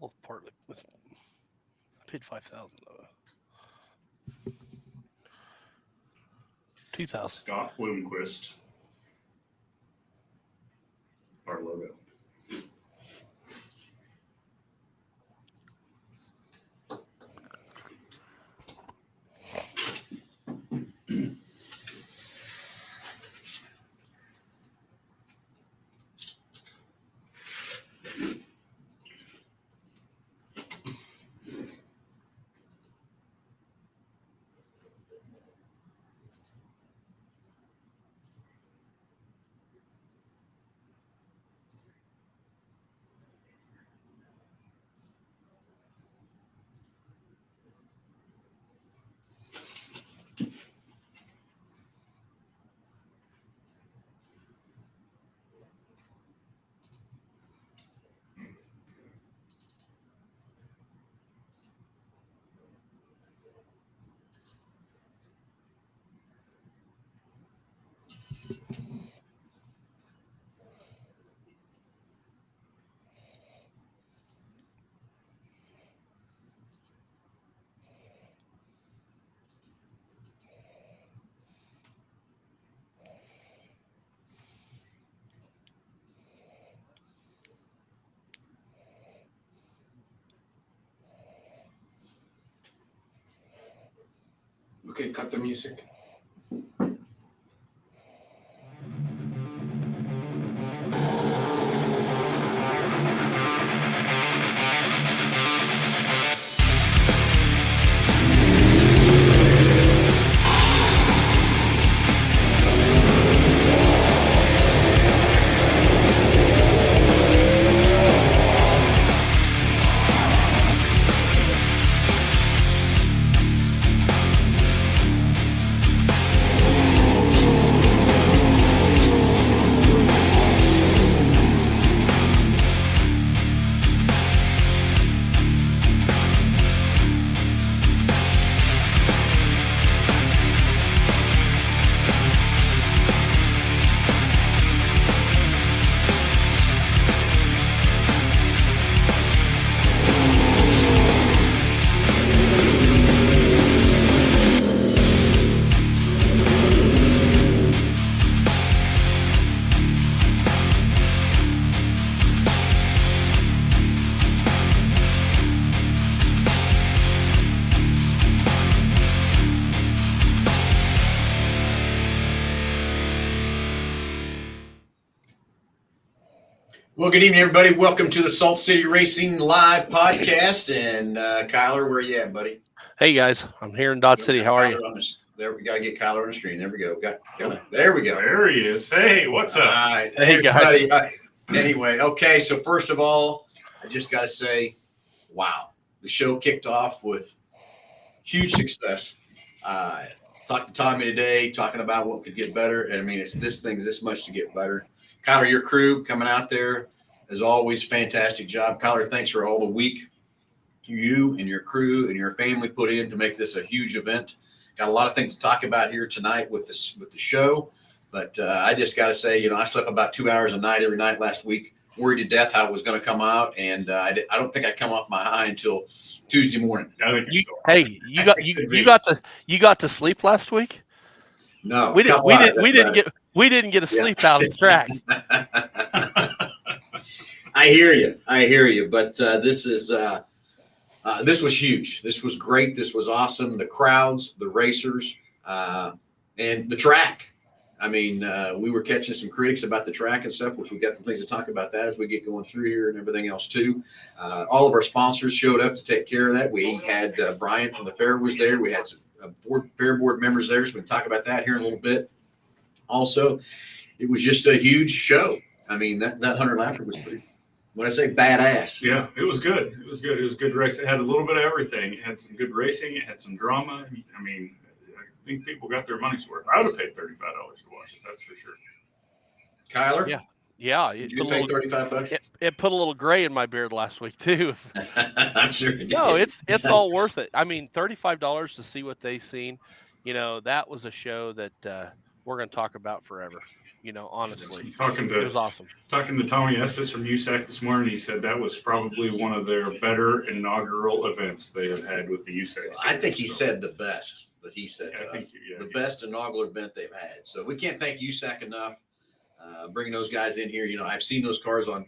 Well, partly with I paid 5,000 though. 2,000. Scott Bloomquist, our logo. Okay, cut the music. Well, good evening, everybody. Welcome to the Salt City Racing Live podcast. And Kyler, where are you at, buddy? Hey guys, I'm here in Dodge City. How are you? There, we got to get Kyler on the screen. There we go. There we go. There he is. Hey, what's up? All right. Hey, guys. Anyway, okay. So first of all, I just got to say, wow, the show kicked off with huge success. Talked to Tommy today, talking about what could get better. And I mean, this thing's this much to get better. Kyler, your crew coming out there, as always, fantastic job. Kyler, thanks for all the week you and your crew and your family put in to make this a huge event. Got a lot of things to talk about here tonight with the show, but I just got to say, I slept about 2 hours a night every night last week, worried to death how it was going to come out, and I don't think I come off my high until Tuesday morning. You got to sleep last week? No, we didn't get a sleep out of the track. I hear you. But this was huge. This was great. This was awesome. The crowds, the racers, and the track. I mean, we were catching some critics about the track and stuff, which we got some things to talk about that as we get going through here and everything else too. All of our sponsors showed up to take care of that. We had Brian from the fair was there. We had some fair board members there, so we can talk about that here in a little bit. Also, it was just a huge show. I mean, that 100 lapper was pretty, when I say badass. Yeah, it was good. It was good race. It had a little bit of everything. It had some good racing. It had some drama. I mean, I think people got their money's worth. I would have paid $35 to watch it. That's for sure. Kyler? Yeah. Did you pay $35? It put a little gray in my beard last week too. I'm sure it did. No, it's all worth it. I mean, $35 to see what they've seen. That was a show that we're going to talk about forever. Honestly, Talking it was to awesome. Tommy Estes from USAC this morning, he said that was probably one of their better inaugural events they have had with the USAC. I think he So, said the best that he said yeah, to I us. think, The best inaugural event they've had. So we can't thank USAC enough. Bringing those guys in here. I've seen those cars on,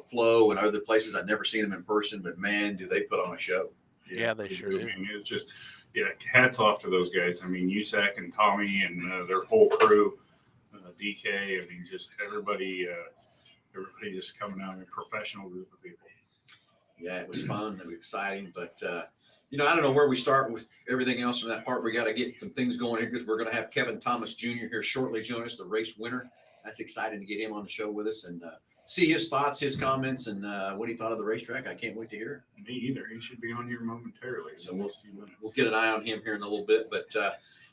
Flow and other places. I've never seen them in person, but man, do they put on a show. Yeah, they sure do. I mean, it's just, hats off to those guys. I mean, USAC and Tommy and their whole crew, DK. I mean, just everybody just coming out, a professional group of people. Yeah, it was fun. It was exciting, but I don't know where we start with everything else in that part. We got to get some things going here because we're going to have Kevin Thomas Jr. here shortly join us, the race winner. That's exciting to get him on the show with us and see his thoughts, his comments, and what he thought of the racetrack. I can't wait to hear it. Me either. He should be on here momentarily. So we'll get an eye on him here in a little bit. But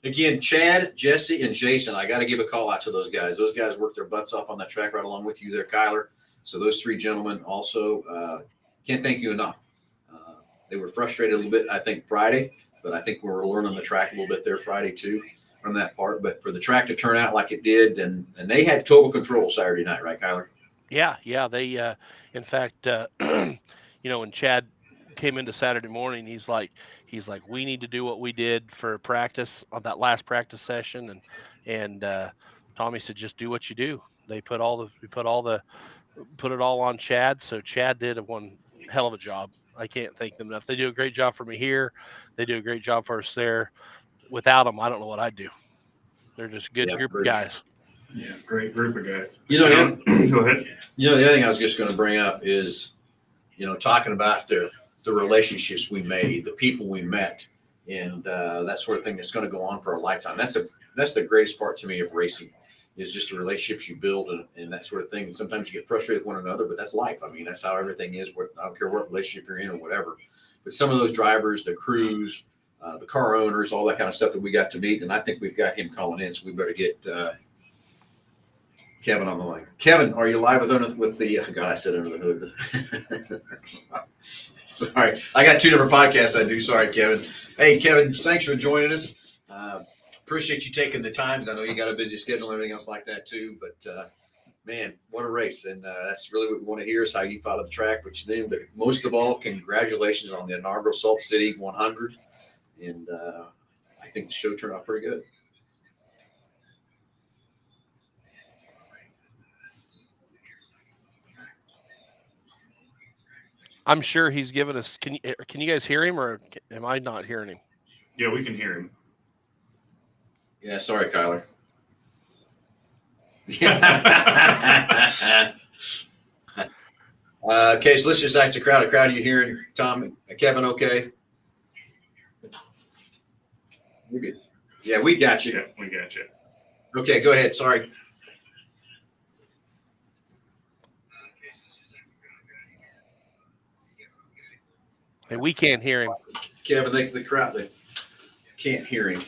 again, Chad, Jesse, and Jason, I got to give a call out to those guys. Those guys worked their butts off on that track right along with you there, Kyler. So those three gentlemen also can't thank you enough. They were frustrated a little bit, I think, Friday, but I think we were learning the track a little bit there Friday too from that part. But for the track to turn out like it did, and they had total control Saturday night, right, Kyler? Yeah. They, in fact, when Chad came into Saturday morning, he's like, we need to do what we did for practice on that last practice session, and Tommy said, just do what you do. They put it all on Chad, so Chad did one hell of a job. I can't thank them enough. They do a great job for me here. They do a great job for us there. Without them, I don't know what I'd do. They're just a good group of guys. Yeah, great group of guys. Go ahead. The other thing I was just going to bring up is, talking about the relationships we made, the people we met, and that sort of thing that's going to go on for a lifetime. That's the greatest part to me of racing, is just the relationships you build and that sort of thing. And sometimes you get frustrated with one another, but that's life. I mean, that's how everything is. I don't care what relationship you're in or whatever. But some of those drivers, the crews, the car owners, all that kind of stuff that we got to meet, and I think we've got him calling in, so we better get Kevin on the line. Kevin, are you live with the God, I said under the hood. Sorry. I got two different podcasts I do. Sorry, Kevin. Hey, Kevin, thanks for joining us. Appreciate you taking the time. I know you got a busy schedule and everything else like that too, but man, what a race. And that's really what we want to hear is how you thought of the track, but most of all, congratulations on the inaugural Saltcity 100. And I think the show turned out pretty good. I'm sure he's given us. Can you guys hear him, or am I not hearing him? Yeah, we can hear him. Yeah, sorry, Kyler. Okay, so let's just ask the crowd. Are you hearing Tom, Kevin? Okay. Yeah, we got you. Yeah, we got you. Okay, go ahead. Sorry. And we can't hear him. Kevin, the crowd, they can't hear him.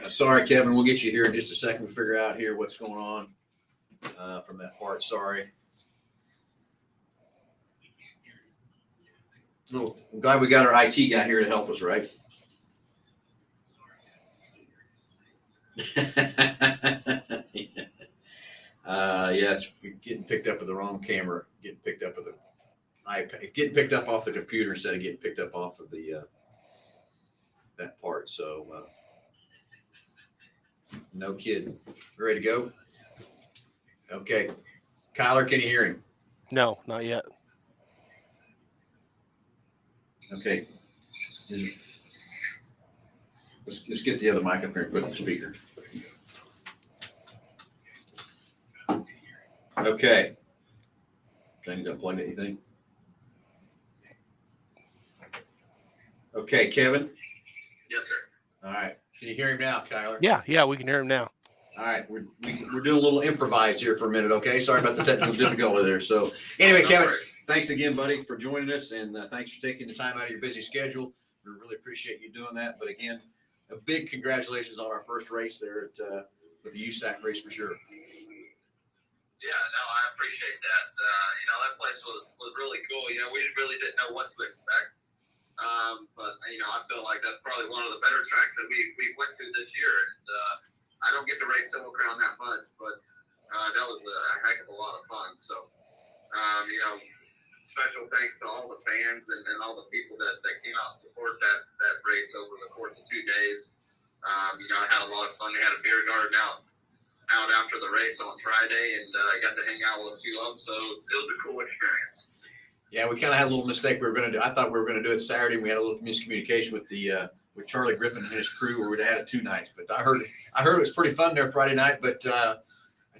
Sorry, Kevin. We'll get you here in just a second to figure out here what's going on from that part. Sorry. I'm glad we got our IT guy here to help us, right? Yeah, it's getting picked up with the wrong camera. Getting picked up with the iPad. Getting picked up off the computer instead of getting picked up off of the that part. So no kidding. Ready to go? Okay. Kyler, can you hear him? No, not yet. Okay. Let's get the other mic up here and put it on the speaker. Okay. Thing to plug anything? Okay, Kevin? Yes, sir. All right. Can you hear him now, Kyler? Yeah, we can hear him now. All right. We're doing a little improvised here for a minute, okay? Sorry about the technical difficulty there. So anyway, Kevin, thanks again, buddy, for joining us, and thanks for taking the time out of your busy schedule. We really appreciate you doing that. But again, a big congratulations on our first race there at with the USAC race for sure. Yeah, no, I appreciate that. That place was really cool. We really didn't know what to expect. But I feel like that's probably one of the better tracks that we went to this year. And I don't get to race Triple Crown that much, but that was a heck of a lot of fun. So, you know, special thanks to all the fans and all the people that came out and support that race over the course of 2 days. You know, I had a lot of fun. They had a beer garden out after the race on Friday, and I got to hang out with a few of them. So it was a cool experience. Yeah, we kind of had a little mistake. We were going to do. I thought we were going to do it Saturday. We had a little miscommunication with with Charlie Griffin and his crew, where we'd had it 2 nights. But I heard it was pretty fun there Friday night. But I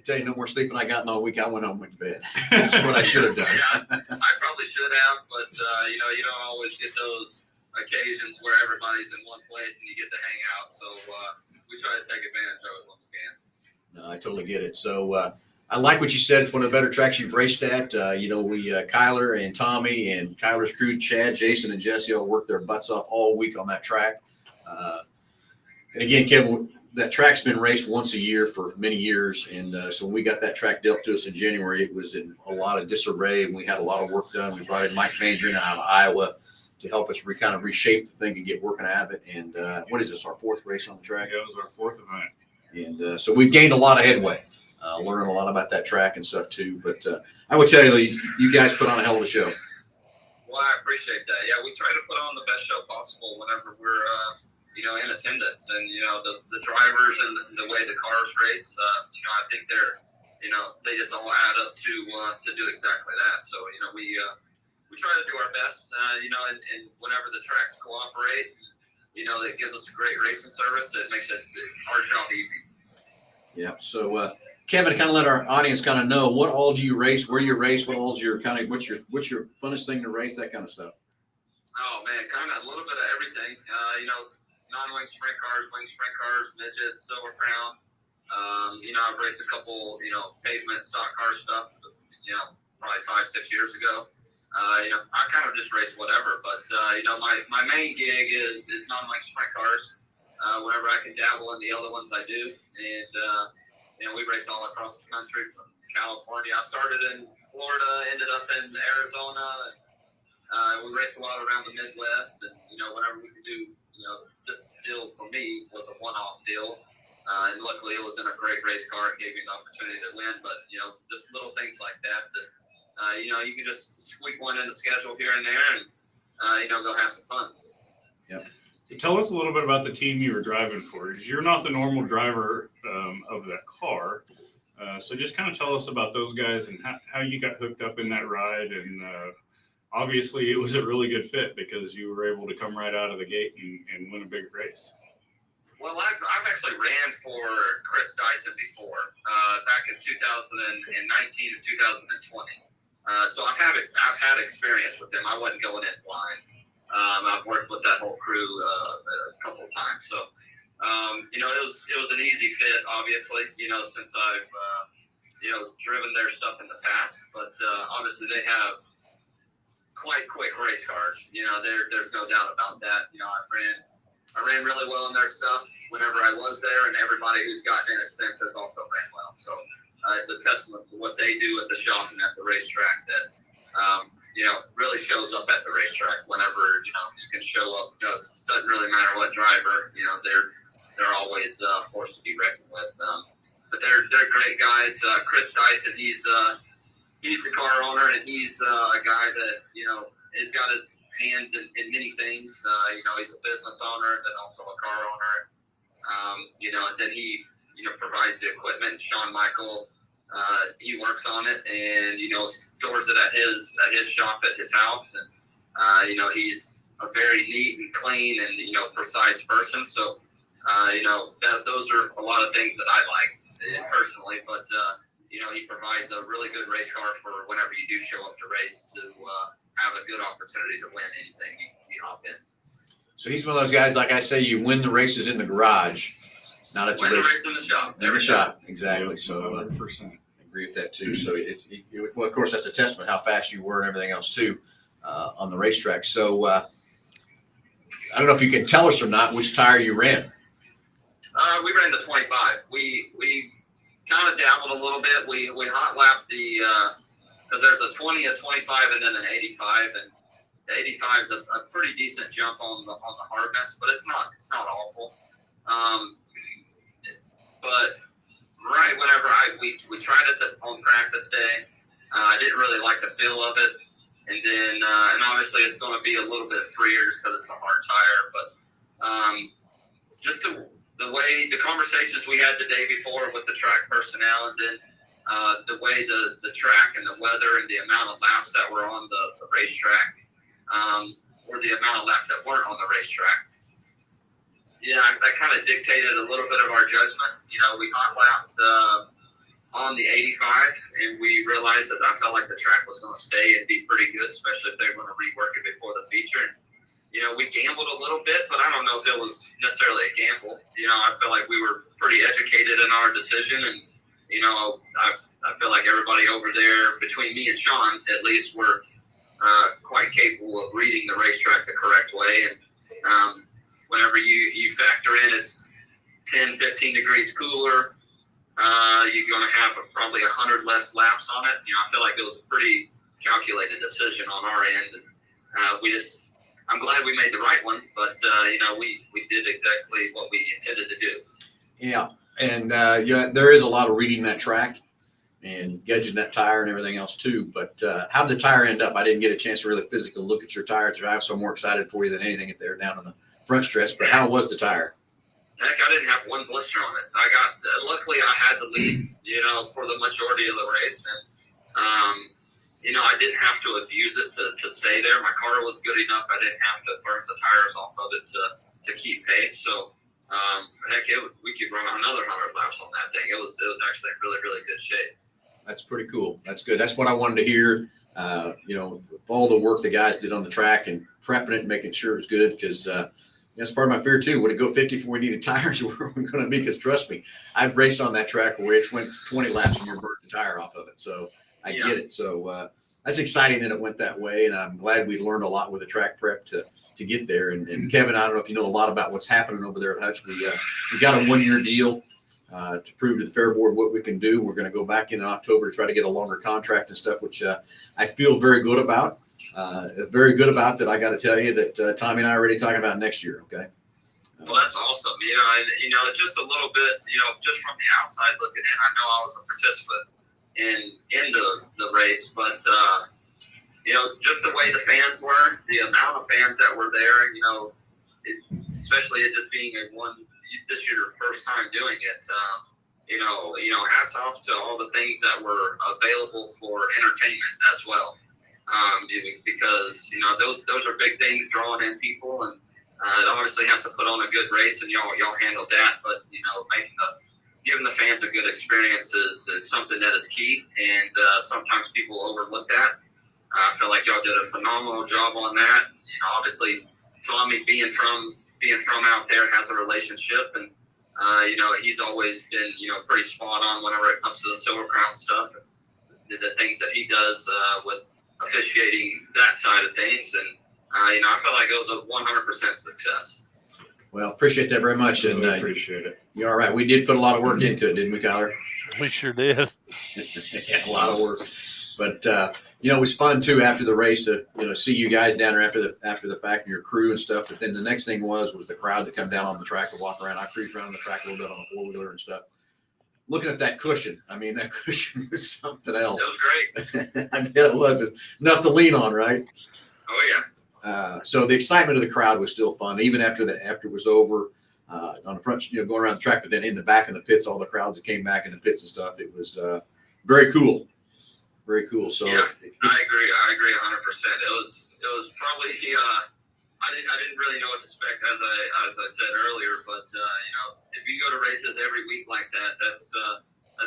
tell you, no more sleeping I gotten all week. I went home, went to bed. That's what I should have done. Yeah, I probably should have, but you know, you don't always get those occasions where everybody's in one place and you get to hang out. So we try to take advantage of it when we can. No, I totally get it. So I like what you said. It's one of the better tracks you've raced at. You know, we Kyler and Tommy and Kyler's crew, Chad, Jason, and Jesse all worked their butts off all week on that track. And again, Kevin, that track's been raced once a year for many years. And so when we got that track dealt to us in January, it was in a lot of disarray, and we had a lot of work done. We brought in Mike Vandrin out of Iowa to help us kind of reshape the thing and get working out of it. And what is this, our 4th race on the track? Yeah, it was our 4th event. And so we've gained a lot of headway, learning a lot about that track and stuff too. But I would tell you, you guys put on a hell of a show. Well, I appreciate that. Yeah, we try to put on the best show possible whenever we're, you know, in attendance. And, you know, the drivers and the way the cars race, you know, I think they're, you know, they just all add up to do exactly that. So, you know, we try to do our best, you know, and whenever the tracks cooperate, you know, it gives us a great racing service. It makes our job easy. Yeah. So, Kevin, to kind of let our audience kind of know, what all do you race, where you race, what all's your kind of, what's your funnest thing to race, that kind of stuff. Oh man, kind of a little bit of everything. You know, non-wing sprint cars, wing sprint cars, midgets, Silver Crown. You know, I've raced a couple, you know, pavement stock car stuff, you know, probably 5-6 years ago. You know, I kind of just race whatever, but you know, my main gig is non-wing sprint cars. Whenever I can dabble in the other ones, I do. And you know, we race all across the country from California. I started in Florida, ended up in Arizona. We raced a lot around the Midwest, and you know, whenever we could do, you know, this deal for me was a one-off deal. And luckily, it was in a great race car. It gave me the opportunity to win. But you know, just little things like that you know, you can just squeak one in the schedule here and there, and you know, go have some fun. Yep. So tell us a little bit about the team you were driving for. You're not the normal driver of that car. So just kind of tell us about those guys and how you got hooked up in that ride. And obviously it was a really good fit because you were able to come right out of the gate and win a big race. Well, I've actually ran for Chris Dyson before, back in 2019 and 2020. So I've had experience with them. I wasn't going in blind. I've worked with that whole crew a couple of times. So, you know, it was an easy fit, obviously, you know, since I've, you know, driven their stuff in the past. But obviously they have quite quick race cars. You know, there's no doubt about that. You know, I ran really well in their stuff whenever I was there, and everybody who's gotten in it since has also ran well. So it's a testament to what they do at the shop and at the racetrack that, you know, really shows up at the racetrack whenever, you know, you can show up. You know, doesn't really matter what driver, you know, they're always forced to be reckoned with. But they're great guys. Chris Dyson, he's the car owner, and he's a guy that, you know, has got his hands in many things. You know, he's a business owner, then also a car owner. You know, and then he, you know, provides the equipment. Sean Michael, he works on it, and you know, stores it at his shop at his house. And you know, he's a very neat and clean and, you know, precise person. So you know, those are a lot of things that I like personally. But you know, he provides a really good race car for whenever you do show up to race to have a good opportunity to win anything you hop in. So he's one of those guys, like I say, you win the races in the garage, not at the race. In the shop. In the shop, exactly. Yep, So 100%. I agree with that too. So well, of course, that's a testament how fast you were and everything else too on the racetrack. So I don't know if you can tell us or not which tire you ran. We ran the 25. We kind of dabbled a little bit. We hot lapped the because there's a 20, a 25, and then an 85, and the 85 is a pretty decent jump on the hardness, but it's not awful. but right whenever we tried it on practice day, I didn't really like the feel of it, and then and obviously it's going to be a little bit freer just because it's a hard tire, but just the way the conversations we had the day before with the track personnel, and then the way the track and the weather and the amount of laps that were on the racetrack, or the amount of laps that weren't on the racetrack. Yeah, that kind of dictated a little bit of our judgment. You know, we hot lapped on the 85, and we realized that I felt like the track was going to stay and be pretty good, especially if they were going to rework it before the feature. And, you know, we gambled a little bit, but I don't know if it was necessarily a gamble. You know, I feel like we were pretty educated in our decision, and, you know, I feel like everybody over there, between me and Sean, at least, were quite capable of reading the racetrack the correct way. And whenever you factor in it's 10, 15 degrees cooler, you're going to have probably 100 less laps on it. You know, I feel like it was a pretty calculated decision on our end. And I'm glad we made the right one, but, you know, we did exactly what we intended to do. Yeah. And, you know, there is a lot of reading that track and gauging that tire and everything else too. But how did the tire end up? I didn't get a chance to really physically look at your tire to drive, so I'm more excited for you than anything at there down in the front stretch. But how was the tire? Heck, I didn't have one blister on it. I got luckily I had the lead, you know, for the majority of the race, and you know, I didn't have to abuse it to stay there. My car was good enough. I didn't have to burn the tires off of it to keep pace. So heck, we could run another 100 laps on that thing. It was actually in really, really good shape. That's pretty cool. That's good. That's what I wanted to hear. You know, all the work the guys did on the track and prepping it and making sure it was good, because that's part of my fear too. Would it go 50 before we needed tires? Where are we going to be? Because trust me, I've raced on that track where it went 20 laps and you're burning the tire off of it. So I get it. So that's exciting that it went that way, and I'm glad we learned a lot with the track prep to get there. And Kevin, I don't know if you know a lot about what's happening over there at Hutch. We got a 1-year deal to prove to the Fair Board what we can do. We're going to go back in October to try to get a longer contract and stuff, which I feel very good about. Very good about that. I got to tell you that Tommy and I are already talking about next year. Okay. Well, that's awesome. You know, and you know, just a little bit. You know, just from the outside looking in, I know I was a participant in the race, but you know, just the way the fans were, the amount of fans that were there. You know, especially it just being this is your first time doing it. You know, hats off to all the things that were available for entertainment as well. Because you know those are big things, drawing in people, and it obviously has to put on a good race, and y'all handled that. But you know, giving the fans a good experience is something that is key, and sometimes people overlook that. I feel like y'all did a phenomenal job on that. You know, obviously Tommy being from out there has a relationship, and you know, he's always been, you know, pretty spot on whenever it comes to the Silver Crown stuff, and the things that he does with officiating that side of things. And you know, I felt like it was a 100% success. Well, appreciate that very much. Really And appreciate it. you're all right. We did put a lot of work into it, didn't we, Kyler? We sure did. Yeah, a lot of work. But you know, it was fun too after the race to, you know, see you guys down there after the fact and your crew and stuff. But then the next thing was the crowd to come down on the track and walk around. I cruised around the track a little bit on a 4-wheeler and stuff. Looking at that cushion, I mean, that cushion was something else. It was great. I bet it was. It's enough to lean on, right? Oh yeah. So the excitement of the crowd was still fun, even after it was over on the front, you know, going around the track. But then in the back in the pits, all the crowds that came back in the pits and stuff, it was very cool. Very cool. So yeah, I agree. I agree 100%. It was probably I didn't really know what to expect, as I said earlier. But you know, if you go to races every week like that, that's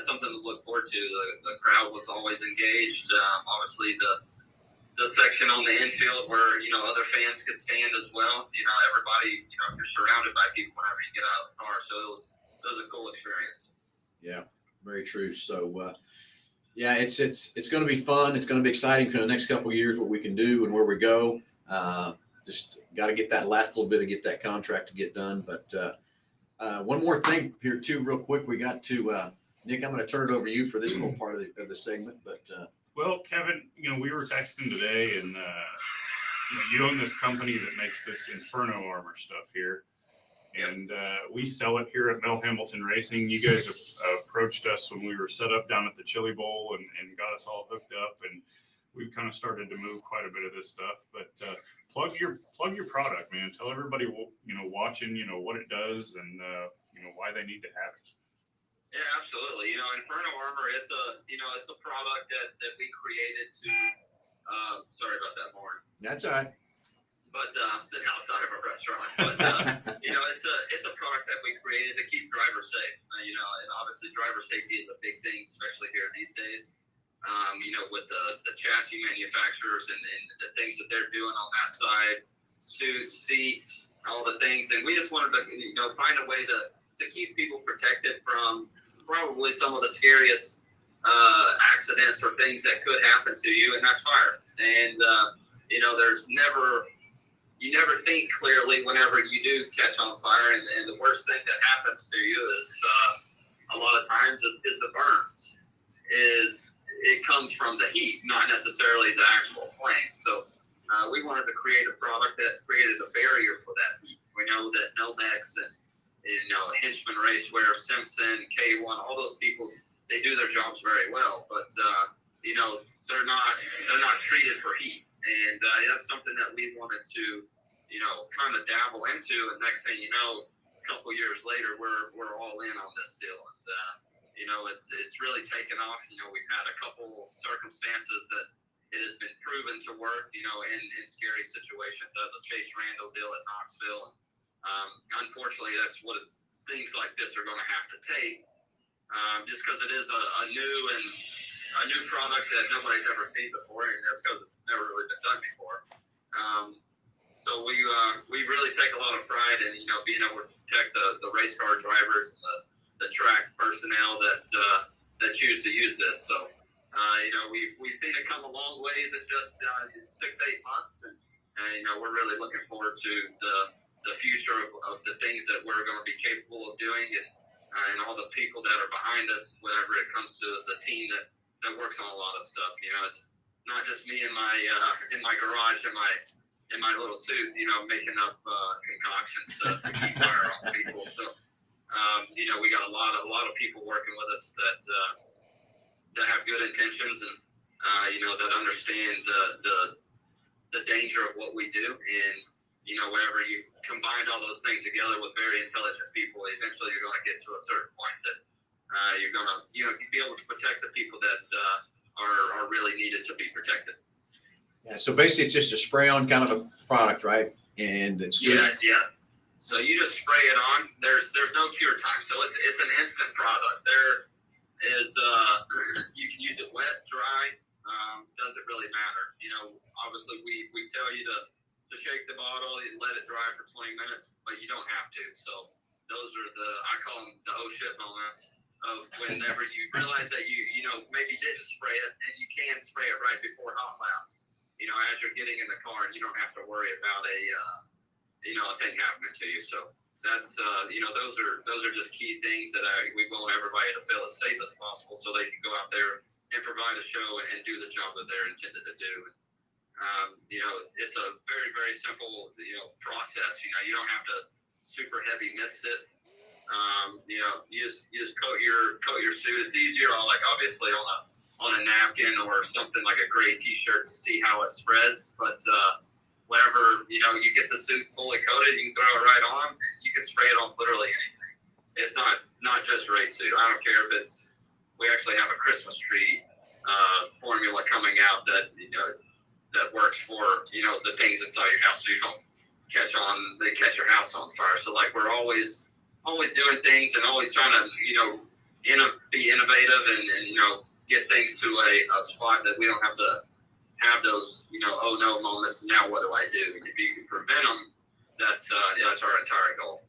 something to look forward to. The crowd was always engaged. Obviously the section on the infield where, you know, other fans could stand as well. You know, everybody, you know, you're surrounded by people whenever you get out of the car. So it was a cool experience. Yeah, very true. So yeah, it's going to be fun. It's going to be exciting for the next couple of years, what we can do and where we go. Just got to get that last little bit to get that contract to get done. But one more thing here too, real quick. We got to Nick. I'm going to turn it over to you for this little part of the segment. But Well, Kevin, you know, we were texting today, and you know, you own this company that makes this Inferno armor stuff here. And we sell it here at Mel Hamilton Racing. You guys approached us when we were set up down at the Chili Bowl and got us all hooked up, and we've kind of started to move quite a bit of this stuff. But plug your product, man. Tell everybody watching what it does and why they need to have it. Yeah, absolutely. Inferno Armor, it's a product that we created to. Sorry about that, Lauren. That's all right. But I'm sitting outside of a restaurant. But it's a product that we created to keep drivers safe. And obviously driver safety is a big thing, especially here these days. With the chassis manufacturers and the things that they're doing on that side, suits, seats, all the things. And we just wanted to find a way to keep people protected from probably some of the scariest accidents or things that could happen to you, and that's fire. And you never think clearly whenever you do catch on fire, and the worst thing that happens to you is a lot of times is the burns. It comes from the heat, not necessarily the actual flame. So we wanted to create a product that created a barrier for that heat. We know that Nomex and Hinchman Racewear, Simpson, K1, all those people, they do their jobs very well, but they're not treated for heat. And that's something that we wanted to, kind of dabble into. And next thing you know, a couple years later, we're all in on this deal. And, it's really taken off. We've had a couple circumstances that it has been proven to work, in scary situations, as a Chase Randall deal at Knoxville. And unfortunately, that's what things like this are going to have to take, just because it is a new product that nobody's ever seen before, and that's because it's never really been done before. So we really take a lot of pride in being able to protect the race car drivers and the track personnel that choose to use this. So we've seen it come a long ways in just 6-8 months, and we're really looking forward to the future of the things that we're going to be capable of doing, and all the people that are behind us whenever it comes to the team that works on a lot of stuff. It's not just me in my garage in my little suit, making up concoctions to keep fire off people. So we got a lot of people working with us that have good intentions and that understand the danger of what we do. And whenever you combine all those things together with very intelligent people, eventually you're going to get to a certain point that you're going to be able to protect the people that are really needed to be protected. Yeah. So basically, it's just a spray-on kind of a product, right? And it's good. Yeah. So you just spray it on. There's no cure time, so it's an instant product. There is you can use it wet, dry. Doesn't really matter. Obviously we tell you to shake the bottle and let it dry for 20 minutes, but you don't have to. So those are I call them the oh shit moments of whenever you realize that you maybe didn't spray it, and you can spray it right before hot laps. As you're getting in the car, and you don't have to worry about a thing happening to you. So that's those are just key things that we want everybody to feel as safe as possible, so they can go out there and provide a show and do the job that they're intended to do. It's a very, very simple process. You don't have to super heavy mist it. You just coat your suit. It's easier obviously on a napkin or something like a gray T-shirt to see how it spreads. But whenever you get the suit fully coated, you can throw it right on. You can spray it on literally anything. It's not just race suit. I don't care if it's. We actually have a Christmas tree formula coming out that that works for the things inside your house, so you don't catch your house on fire. So we're always doing things and always trying to be innovative and get things to a spot that we don't have to have those oh no moments. Now what do I do? And if you can prevent them, that's our entire goal.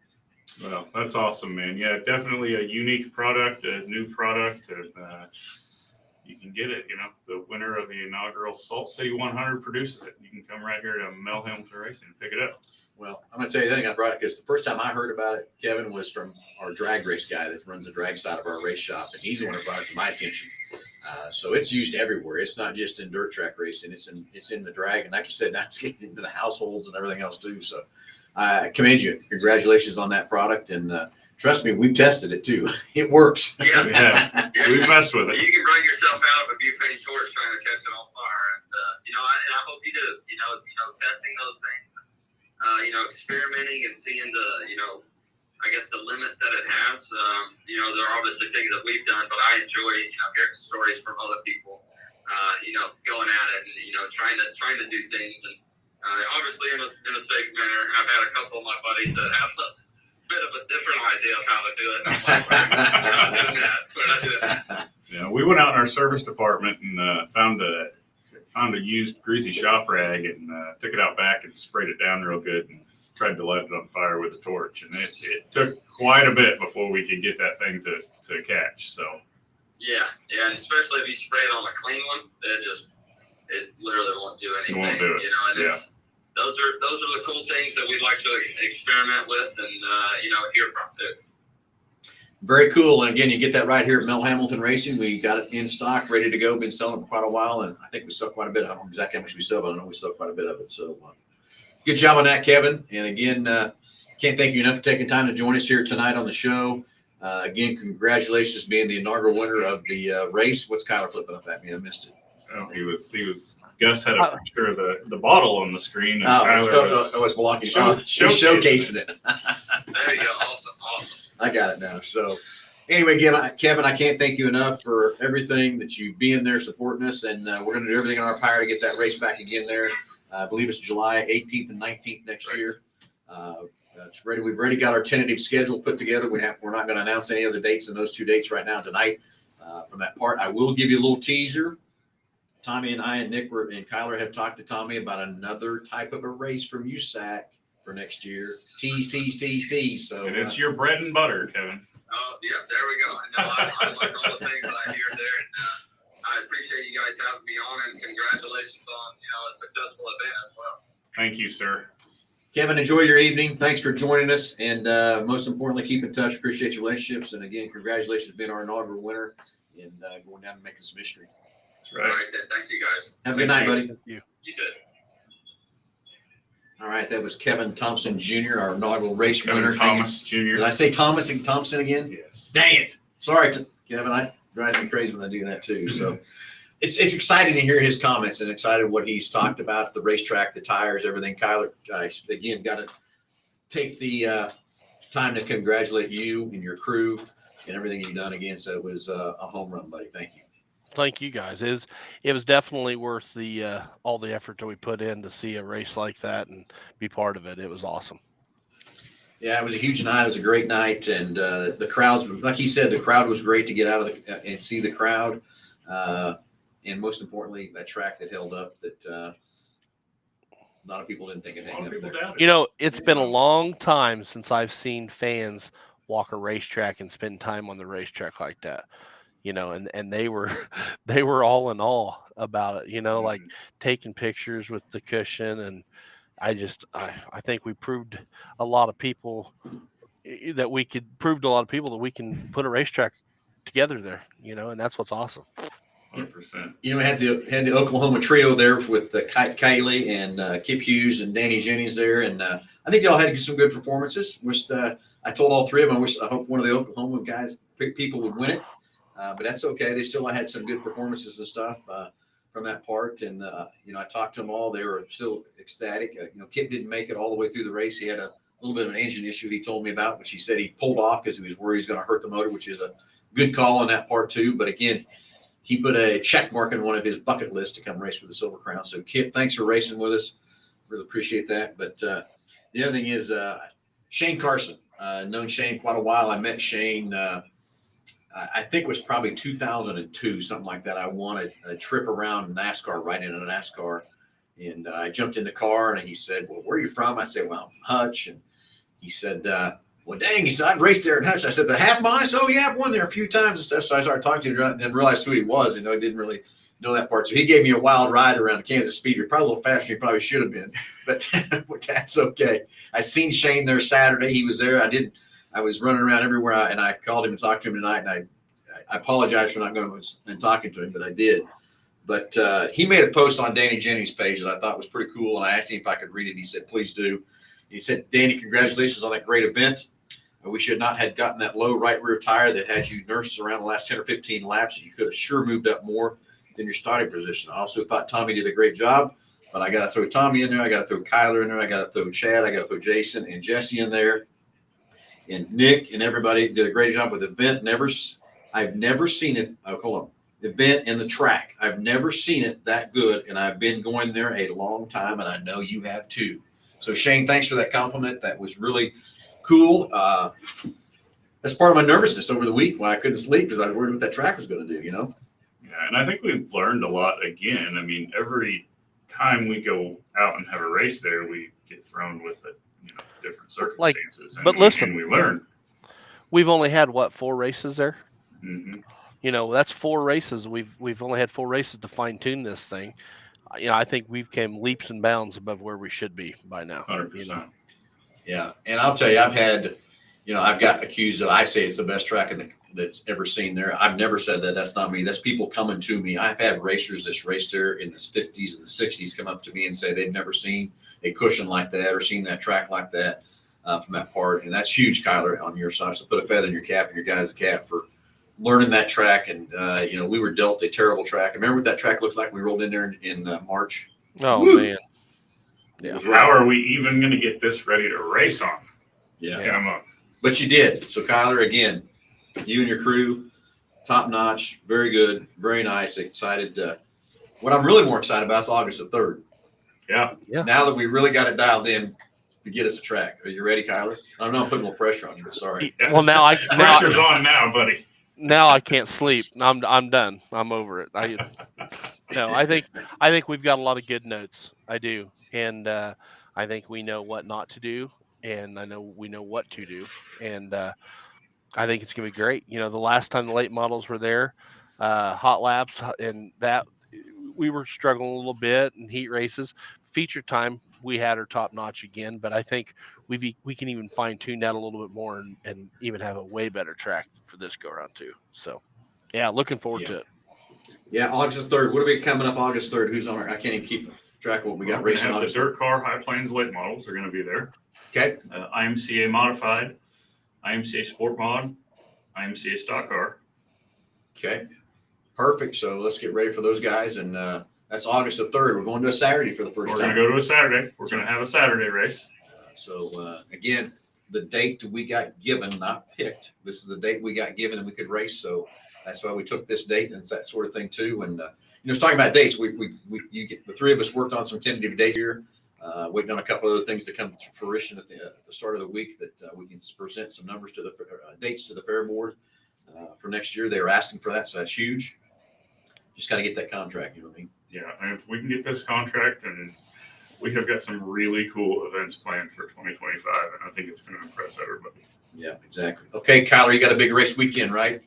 Well, that's awesome, man. Yeah, definitely a unique product, a new product, and you can get it. The winner of the inaugural Saltcity 100 produces it. You can come right here to Mel Hamilton Racing and pick it up. Well, I'm going to tell you the thing I brought it because the first time I heard about it, Kevin, was from our drag race guy that runs the drag side of our race shop, and he's the one who brought it to my attention. So it's used everywhere. It's not just in dirt track racing. It's in the drag, and like you said, now it's getting into the households and everything else too. So I commend you. Congratulations on that product. And trust me, we've tested it too. It works. Yeah, we've messed with it. You can burn yourself out of a butane torch trying to catch it on fire, and and I hope you do. Testing those things, experimenting and seeing the, I guess the limits that it has. There are obviously things that we've done, but I enjoy, hearing stories from other people, going at it and trying to do things, and obviously in a safe manner. I've had a couple of my buddies that have a bit of a different idea of how to do it. I'm like, we're not doing that. We're not doing that. Yeah, we went out in our service department and found a used greasy shop rag and took it out back and sprayed it down real good and tried to light it on fire with a torch. And it took quite a bit before we could get that thing to catch. So yeah, and especially if you spray it on a clean one, it literally won't do anything. It won't do it. And those are the cool things that we'd like to experiment with and hear from too. Very cool. And again, you get that right here at Mel Hamilton Racing. We got it in stock, ready to go. Been selling it for quite a while, and I think we sold quite a bit. I don't know exactly how much we sold, but I know we sold quite a bit of it. So good job on that, Kevin. And again, can't thank you enough for taking time to join us here tonight on the show. Again, congratulations being the inaugural winner of the race. What's Kyler flipping up at me? I missed it. he was. Gus had a picture of the bottle on the screen, and Kyler was blocking. showcasing it. There you go. Awesome. I got it now. So anyway, again, Kevin, I can't thank you enough for everything that you being there, supporting us, and we're going to do everything in our power to get that race back again there. I believe it's July 18th and 19th next year. It's ready. We've already got our tentative schedule put together. We're not going to announce any other dates than those two dates right now tonight. From that part, I will give you a little teaser. Tommy and I and Nick and Kyler have talked to Tommy about another type of a race from USAC for next year. Tease. So, and it's your bread and butter, Kevin. Oh, yeah, there we go. I like all the things that I hear there. And, I appreciate you guys having me on, and congratulations on a successful event as well. Thank you, sir. Kevin, enjoy your evening. Thanks for joining us, and most importantly, keep in touch. Appreciate your relationships, and again, congratulations being our inaugural winner and going down and making some history. That's right. All right, then. Thank you guys. Have a good night, buddy. Thank you. You too. All right, that was Kevin Thompson Jr., our inaugural race Kevin winner. Thomas Jr. Did I say Thomas and Thompson again? Yes. Dang it. Sorry, Kevin. I drive me crazy when I do that too. So it's exciting to hear his comments and excited what he's talked about, the racetrack, the tires, everything. Kyler, again, got to take the time to congratulate you and your crew and everything you've done again. So it was a home run, buddy. Thank you. Thank you guys. It was definitely worth the all the effort that we put in to see a race like that and be part of it. It was awesome. Yeah, it was a huge night. It was a great night, and the crowds, like he said, the crowd was great to get out of and see the crowd, and most importantly, that track that held up. That a lot of people didn't think it hung up there. It's been a long time since I've seen fans walk a racetrack and spend time on the racetrack like that. And they were all in awe about it, like taking pictures with the cushion. And I think we proved a lot of people that we can put a racetrack together there, and that's what's awesome. 100%. We had the Oklahoma trio there with Kylie and Kip Hughes and Danny Jennings there. And I think they all had some good performances. I told all three of them, I hope one of the Oklahoma people would win it. But that's okay. They still had some good performances and stuff from that part. And, I talked to them all. They were still ecstatic. Kip didn't make it all the way through the race. He had a little bit of an engine issue he told me about, which he said he pulled off because he was worried he's going to hurt the motor, which is a good call on that part too. But again, he put a check mark in one of his bucket lists to come race with the Silver Crown. So Kip, thanks for racing with us. Really appreciate that. But the other thing is Shane Carson. Known Shane quite a while. I met Shane I think it was probably 2002, something like that. I won a trip around NASCAR, right in a NASCAR. And I jumped in the car and he said, well, where are you from? I said, well, I'm Hutch. And he said, well, dang, he said, I'd raced there in Hutch. I said, the half mile? Oh, yeah, I've won there a few times and stuff. So I started talking to him and then realized who he was. I didn't really know that part. So he gave me a wild ride around the Kansas Speedway, probably a little faster than he probably should have been. But that's okay. I seen Shane there Saturday. He was there. I was running around everywhere, and I called him and talked to him tonight, and I apologize for not going and talking to him, but I did. But he made a post on Danny Jennings' page that I thought was pretty cool, and I asked him if I could read it. He said, please do. He said, Danny, congratulations on that great event. We should not have gotten that low right rear tire that had you nursed around the last 10 or 15 laps. You could have sure moved up more than your starting position. I also thought Tommy did a great job, but I got to throw Tommy in there. I got to throw Kyler in there. I got to throw Chad. I got to throw Jason and Jesse in there. And Nick and everybody did a great job with the event. I've never seen it. Hold on. The event and the track. I've never seen it that good, and I've been going there a long time, and I know you have too. So Shane, thanks for that compliment. That was really cool. That's part of my nervousness over the week why I couldn't sleep because I was worried what that track was going to do, you know? Yeah, and I think we've learned a lot again. I mean, every time we go out and have a race there, we get thrown with it, different circumstances. But listen, and we learn. We've only had 4 races there. Mm-hmm. That's 4 races. We've only had 4 races to fine tune this thing. I think we've came leaps and bounds above where we should be by now. 100%. Yeah, and I'll tell you, I've got accused of. I say it's the best track that's ever seen there. I've never said that. That's not me. That's people coming to me. I've had racers that's raced there in the 50s and the 60s come up to me and say they've never seen a cushion like that or seen that track like that from that part. And that's huge, Kyler, on your side. So put a feather in your cap and your guys' cap for learning that track. And, we were dealt a terrible track. Remember what that track looked like? We rolled in there in March. Oh, Woo! man. Yeah. How are we even going to get this ready to race on? Yeah. In a month. But you did. So, Kyler, again, you and your crew, top notch, very good, very nice. Excited. What I'm really more excited about is August the 3rd. Yeah. Now that we really got it dialed in to get us a track. Are you ready, Kyler? I know I'm putting a little pressure on you, but sorry. Yeah. Well, pressure's on now, buddy. Now I can't sleep. I'm done. I'm over it. I think we've got a lot of good notes. I do, and I think we know what not to do, and I know we know what to do, and I think it's gonna be great. The last time the late models were there, hot laps, and that we were struggling a little bit in heat races. Feature time we had her top notch again, but I think we can even fine tune that a little bit more and even have a way better track for this go around too. So, yeah, looking forward to it. Yeah, August 3rd. What are we coming up August 3rd? Who's on our? I can't even keep track of what we got We're racing. have August the dirt car High Plains late models are going to be there. Okay. IMCA modified, IMCA sport mod, IMCA stock car. Okay. Perfect. So let's get ready for those guys. And that's August the 3rd. We're going to a Saturday for the first time. We're going to go to a Saturday. We're going to have a Saturday race. Again, the date we got given, not picked. This is the date we got given and we could race. So that's why we took this date and that sort of thing too. And talking about dates, the 3 of us worked on some tentative dates here, waiting on a couple of other things to come to fruition at the start of the week that we can present some numbers to the dates to the fair board for next year. They were asking for that, so that's huge. Just got to get that contract. You know what I mean? Yeah, and if we can get this contract, and we have got some really cool events planned for 2025, and I think it's going to impress everybody. Yeah, exactly. Okay, Kyler, you got a big race weekend, right?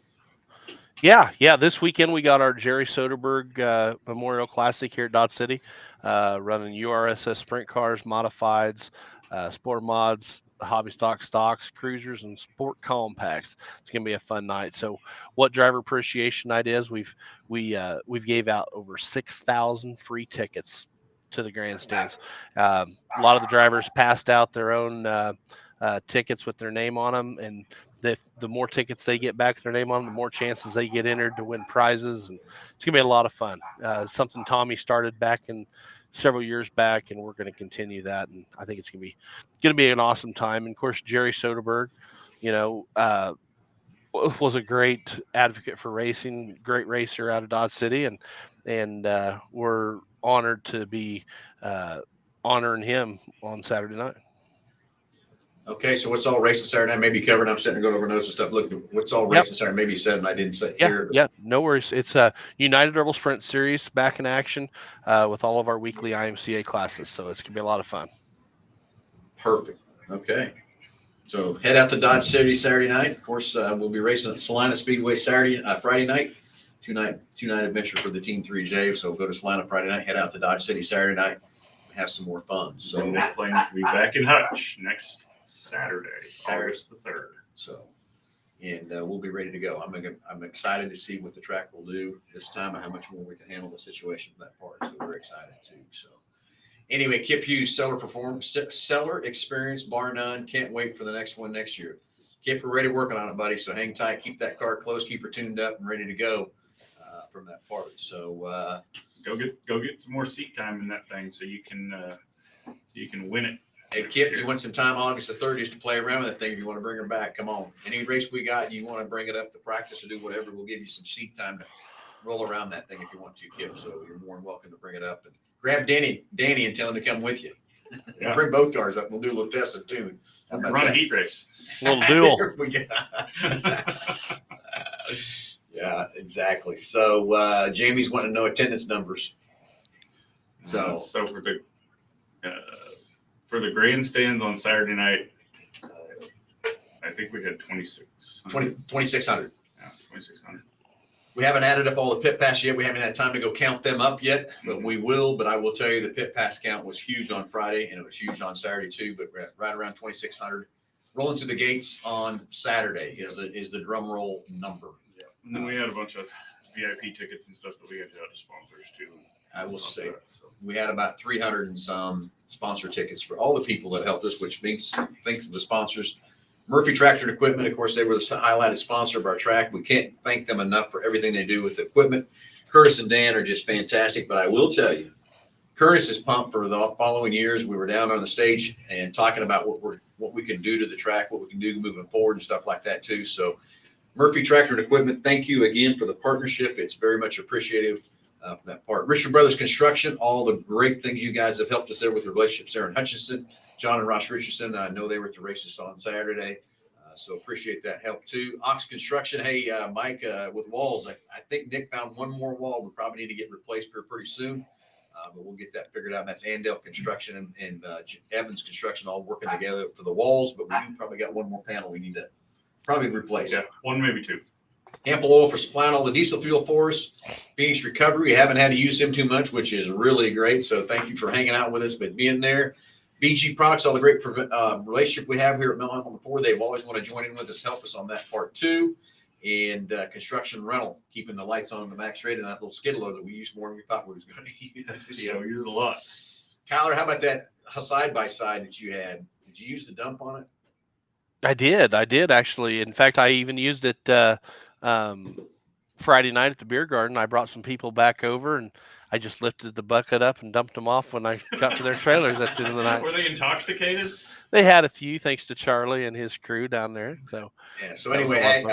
Yeah. This weekend we got our Jerry Soderberg Memorial Classic here at Dodge City, running URSS sprint cars, modifieds, sport mods, hobby stocks, cruisers, and sport compacts. It's gonna be a fun night. So, what driver appreciation night is? We've gave out over 6,000 free tickets to the grandstands. A lot of the drivers passed out their own tickets with their name on them, and the more tickets they get back with their name on them, the more chances they get entered to win prizes, and it's gonna be a lot of fun. Something Tommy started back in several years back, and we're going to continue that. And I think it's going to be an awesome time. And of course, Jerry Soderberg, was a great advocate for racing, great racer out of Dodge City, and we're honored to be honoring him on Saturday night. Okay, so what's all racing Saturday night? Maybe covered. I'm sitting there going over notes and stuff. Look, what's all racing Saturday? Maybe you said it and I didn't say here. Yeah, no worries. It's a United Herbal Sprint Series back in action with all of our weekly IMCA classes. So it's going to be a lot of fun. Perfect. Okay. So head out to Dodge City Saturday night. Of course, we'll be racing at Salina Speedway Friday night. Two-night adventure for the Team 3J. So go to Salina Friday night, head out to Dodge City Saturday night, and have some more fun. So we're planning to be back in Hutch next Saturday, August the 3rd. So, and we'll be ready to go. I'm excited to see what the track will do this time and how much more we can handle the situation for that part. So we're excited too. So, Anyway, Kip Hughes, seller experience, bar none. Can't wait for the next one next year. Kip, we're already working on it, buddy. So hang tight, keep that car close, keep her tuned up and ready to go from that part. So go get some more seat time in that thing so you can win it. hey, Kip, you want some time August the 30th to play around with that thing? If you want to bring her back, come on. Any race we got, you want to bring it up to practice or do whatever, we'll give you some seat time to roll around that thing if you want to, Kip. So you're more than welcome to bring it up and grab Danny, and tell him to come with you. Yeah. Bring both cars up. We'll do a little test and tune. Run a heat race. A little duel. There we go. Yeah, exactly. So Jamie's wanting to know attendance numbers. So For the grandstands on Saturday night, I think we had 2,600. 2,600. Yeah, 2,600. We haven't added up all the pit pass yet. We haven't had time to go count them up yet, but we will. But I will tell you the pit pass count was huge on Friday and it was huge on Saturday too, but right around 2,600. Rolling through the gates on Saturday is the drum roll number. Yeah. And then we had a bunch of VIP tickets and stuff that we had to out to sponsors too. I will say we had about 300 and some sponsor tickets for all the people that helped us, which means thanks to the sponsors. Murphy Tractor and Equipment, of course, they were the highlighted sponsor of our track. We can't thank them enough for everything they do with the equipment. Curtis and Dan are just fantastic, but I will tell you, Curtis is pumped for the following years. We were down on the stage and talking about what we can do to the track, what we can do moving forward and stuff like that too. So Murphy Tractor and Equipment, thank you again for the partnership. It's very much appreciative of that part. Richard Brothers Construction, all the great things you guys have helped us there with the relationships there in Hutchinson. John and Ross Richardson, I know they were at the races on Saturday, so appreciate that help too. Ox Construction, hey, Mike, with walls, I think Nick found one more wall we probably need to get replaced here pretty soon, but we'll get that figured out. And that's Andale Construction and Evans Construction all working together for the walls, but we probably got one more panel we need to probably replace. Yeah, one, maybe two. Ample Oil for supplying all the diesel fuel for us. Phoenix Recovery, we haven't had to use him too much, which is really great. So thank you for hanging out with us, but being there. BG Products, all the great relationship we have here at Mill on the 4. They've always want to join in with us, help us on that part too. And Construction Rental, keeping the lights on the max rate and that little skid loader that we used more than we thought we was going to use. Yeah, we used a lot. Kyler, how about that side-by-side that you had? Did you use the dump on it? I did actually. In fact, I even used it Friday night at the beer garden. I brought some people back over and I just lifted the bucket up and dumped them off when I got to their trailers at the end of the night. Were they intoxicated? They had a few, thanks to Charlie and his crew down there. So yeah. So anyway,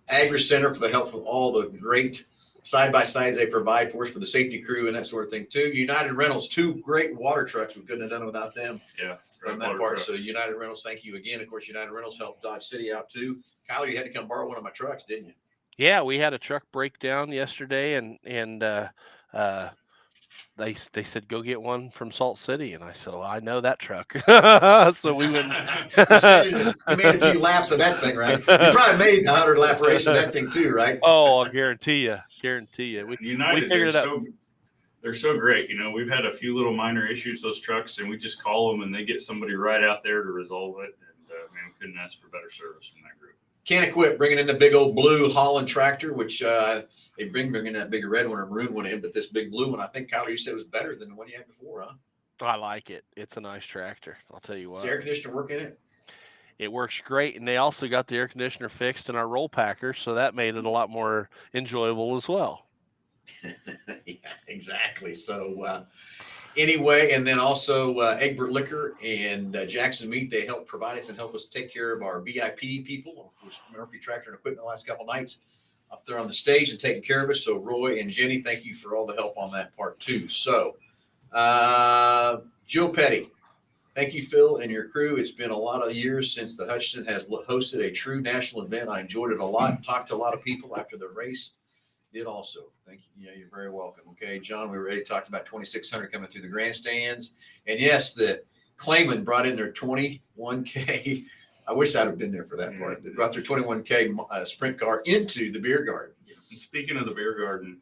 Agri Center for the help with all the great side-by-sides they provide for us for the safety crew and that sort of thing too. United Rentals, 2 great water trucks. We couldn't have done it without them. Yeah. From that part. So United Rentals, thank you again. Of course, United Rentals helped Dodge City out too. Kyler, you had to come borrow one of my trucks, didn't you? Yeah, we had a truck breakdown yesterday, and they said go get one from Salt City, and I said, well, I know that truck. So we went. You made a few laps of that thing, right? You probably made 100 lap race of that thing too, right? Oh, I guarantee you. United, we figured it out. They're so great. We've had a few little minor issues, those trucks, and we just call them and they get somebody right out there to resolve it. And man, we couldn't ask for better service from that group. Can't Quit bringing in the big old blue Holland tractor, which they bringing that big red one or maroon one in, but this big blue one, I think, Kyler, you said was better than the one you had before, huh? I like it. It's a nice tractor. I'll tell you what. Does the air conditioner work in it? It works great, and they also got the air conditioner fixed in our roll packer, so that made it a lot more enjoyable as well. Yeah, exactly. So anyway, and then also Egbert Liquor and Jackson Meat, they help provide us and help us take care of our VIP people, which Murphy Tractor and Equipment the last couple of nights up there on the stage and taking care of us. So Roy and Jenny, thank you for all the help on that part too. So Joe Petty, thank you, Phil, and your crew. It's been a lot of years since the Hutchinson has hosted a true national event. I enjoyed it a lot. Talked to a lot of people after the race. Did also. Thank you. Yeah, you're very welcome. Okay, John, we already talked about 2,600 coming through the grandstands. And yes, the Clayman brought in their 21K. I wish I'd have been there for that part. They brought their 21K sprint car into the beer garden. And speaking of the beer garden,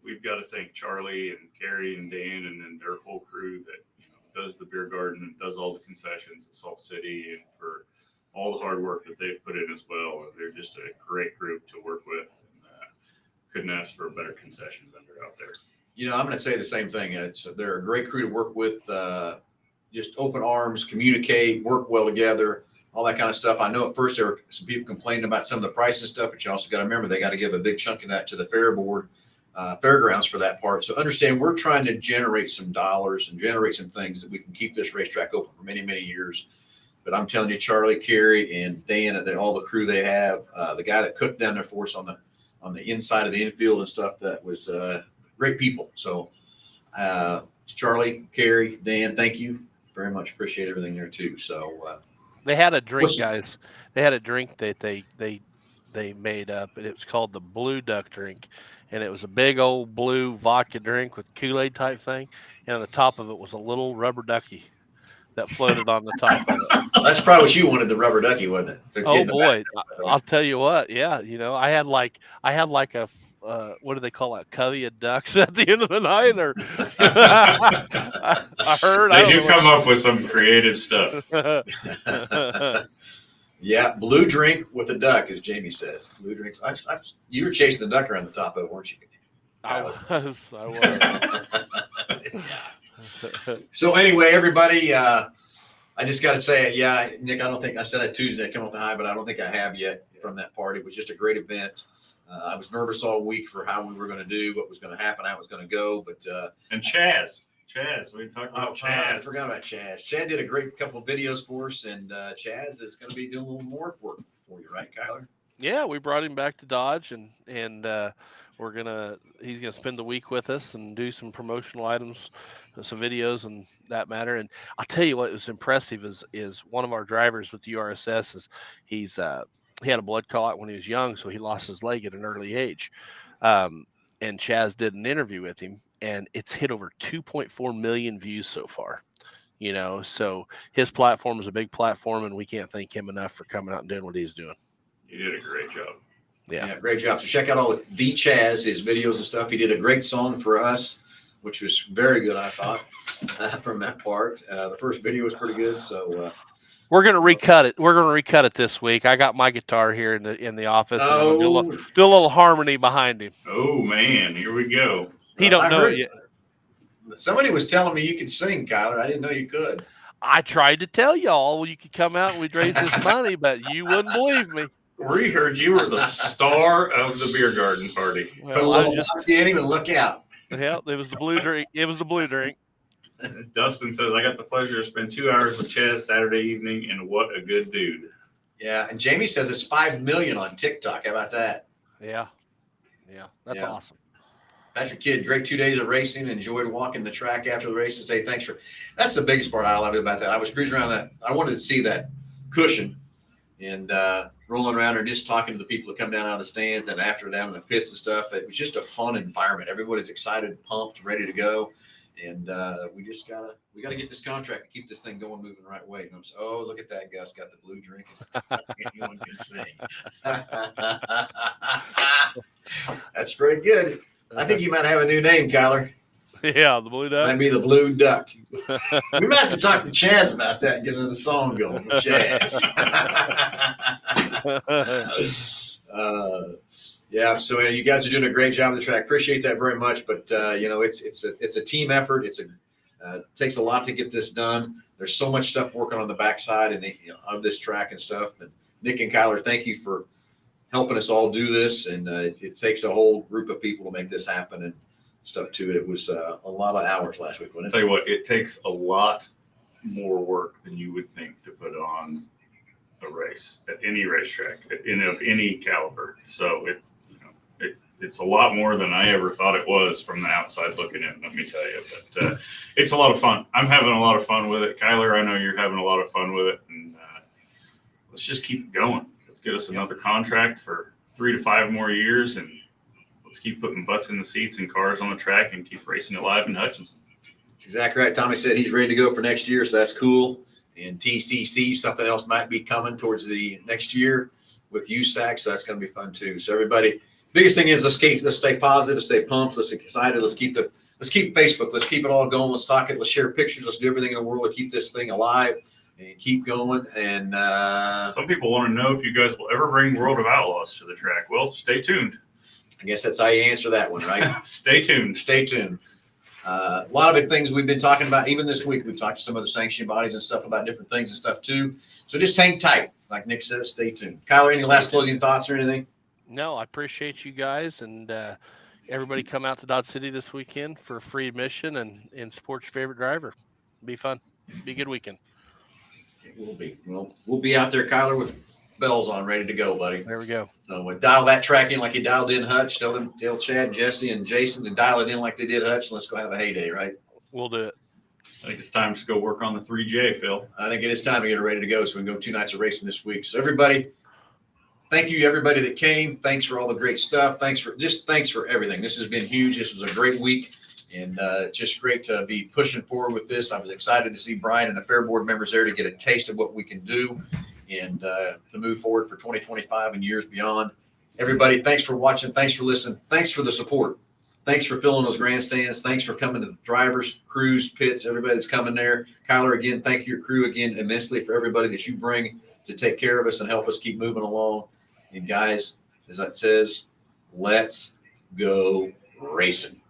we've got to thank Charlie and Carrie and Dan and their whole crew that does the beer garden and does all the concessions at Salt City, and for all the hard work that they've put in as well. They're just a great group to work with. Couldn't ask for a better concession vendor out there. I'm going to say the same thing. They're a great crew to work with. Just open arms, communicate, work well together, all that kind of stuff. I know at first there were some people complaining about some of the price and stuff, but you also got to remember they got to give a big chunk of that to the fair board, fairgrounds for that part. So understand we're trying to generate some dollars and generate some things that we can keep this racetrack open for many, many years. But I'm telling you, Charlie, Carey, and Dan, and all the crew they have, the guy that cooked down there for us on the inside of the infield and stuff, that was great people. So Charlie, Carey, Dan, thank you very much. Appreciate everything there too. So they had a drink, guys. They had a drink that they made up, and it was called the Blue Duck drink, and it was a big old blue vodka drink with Kool-Aid type thing, and on the top of it was a little rubber ducky that floated on the top of it. That's probably what you wanted, the rubber ducky, wasn't it? Oh boy, I'll tell you what. Yeah, I had like a what do they call it? Covey of ducks at the end of the night, or I heard they do come up with some creative stuff. Yeah, blue drink with a duck, as Jamie says. Blue drink. You were chasing the duck around the top of it, weren't you? I was. So anyway, everybody, I just got to say it. Yeah, Nick, I don't think I said it Tuesday. I come off the high, but I don't think I have yet from that party. It was just a great event. I was nervous all week for how we were going to do, what was going to happen, how it was going to go. But and Chaz, we talked about Chaz. I forgot about Chaz. Chad did a great couple of videos for us, and Chaz is going to be doing a little more work for you, right, Kyler? Yeah, we brought him back to Dodge, and he's gonna spend the week with us and do some promotional items, some videos, and that matter. And I'll tell you what was impressive is one of our drivers with the URSS is he had a blood clot when he was young, so he lost his leg at an early age. And Chaz did an interview with him, and it's hit over 2.4 million views so far. So his platform is a big platform, and we can't thank him enough for coming out and doing what he's doing. He did a great job. Yeah, great job. So check out all the Chaz, his videos and stuff. He did a great song for us, which was very good, I thought, from that part. The first video was pretty good. So we're gonna recut it. We're gonna recut it this week. I got my guitar here in the office. And I'm gonna do a little harmony behind him. Oh man, here we go. He don't know it yet. Somebody was telling me you could sing, Kyler. I didn't know you could. I tried to tell y'all you could come out and we'd raise this money, but you wouldn't believe me. We heard you were the star of the beer garden party. Well, put a little vodka in him and look out. Yeah, it was the blue drink. It was the blue drink. Dustin says, I got the pleasure to spend 2 hours with Chaz Saturday evening, and what a good dude. Yeah, and Jamie says it's 5 million on TikTok. How about that? Yeah, that's awesome. Patrick Kidd, great 2 days of racing. Enjoyed walking the track after the race and say thanks for. That's the biggest part I love about that. I was cruising around that. I wanted to see that cushion and rolling around and just talking to the people that come down out of the stands and after down in the pits and stuff. It was just a fun environment. Everybody's excited, pumped, ready to go. And we gotta get this contract to keep this thing going, moving the right way. And I'm so, oh, look at that, Gus got the blue drink. Anyone can sing. That's pretty good. I think you might have a new name, Kyler. Yeah, the Blue Duck. Might be the Blue Duck. We might have to talk to Chaz about that and get another song going with Chaz. Yeah, so you guys are doing a great job of the track. Appreciate that very much. But it's a team effort. It takes a lot to get this done. There's so much stuff working on the backside and of this track and stuff. And Nick and Kyler, thank you for helping us all do this. And it takes a whole group of people to make this happen and stuff too. It was a lot of hours last week, wasn't it? Tell you what, it takes a lot more work than you would think to put on a race at any racetrack of any caliber. So it's a lot more than I ever thought it was from the outside looking in, let me tell you. But it's a lot of fun. I'm having a lot of fun with it. Kyler, I know you're having a lot of fun with it. And let's just keep going. Let's get us another contract for 3 to 5 more years, and let's keep putting butts in the seats and cars on the track and keep racing it live in Hutchinson. That's exactly right. Tommy said he's ready to go for next year, so that's cool. And TCC, something else might be coming towards the next year with USAC, so that's going to be fun too. So everybody, biggest thing is let's stay positive, stay pumped, let's get excited, let's keep Facebook, let's keep it all going, let's talk it, let's share pictures, let's do everything in the world to keep this thing alive and keep going. And some people want to know if you guys will ever bring World of Outlaws to the track. Well, stay tuned. I guess that's how you answer that one, right? Stay tuned. Stay tuned. A lot of the things we've been talking about, even this week, we've talked to some of the sanctioning bodies and stuff about different things and stuff too. So just hang tight. Like Nick says, stay tuned. Kyler, any last closing thoughts or anything? No, I appreciate you guys and everybody come out to Dodge City this weekend for free admission and support your favorite driver. Be fun. Be a good weekend. We'll be out there, Kyler, with bells on, ready to go, buddy. There we go. So we dial that track in like you dialed in Hutch. Tell Chad, Jesse, and Jason to dial it in like they did Hutch. Let's go have a heyday, right? We'll do it. I think it's time to go work on the 3J, Phil. I think it is time to get it ready to go so we can go 2 nights of racing this week. So everybody, thank you everybody that came. Thanks for all the great stuff. Thanks for everything. This has been huge. This was a great week. And it's just great to be pushing forward with this. I was excited to see Brian and the Fair Board members there to get a taste of what we can do and to move forward for 2025 and years beyond. Everybody, thanks for watching. Thanks for listening. Thanks for the support. Thanks for filling those grandstands. Thanks for coming to the drivers, crews, pits, everybody that's coming there. Kyler, again, thank your crew again immensely for everybody that you bring to take care of us and help us keep moving along. And guys, as it says, let's go racing.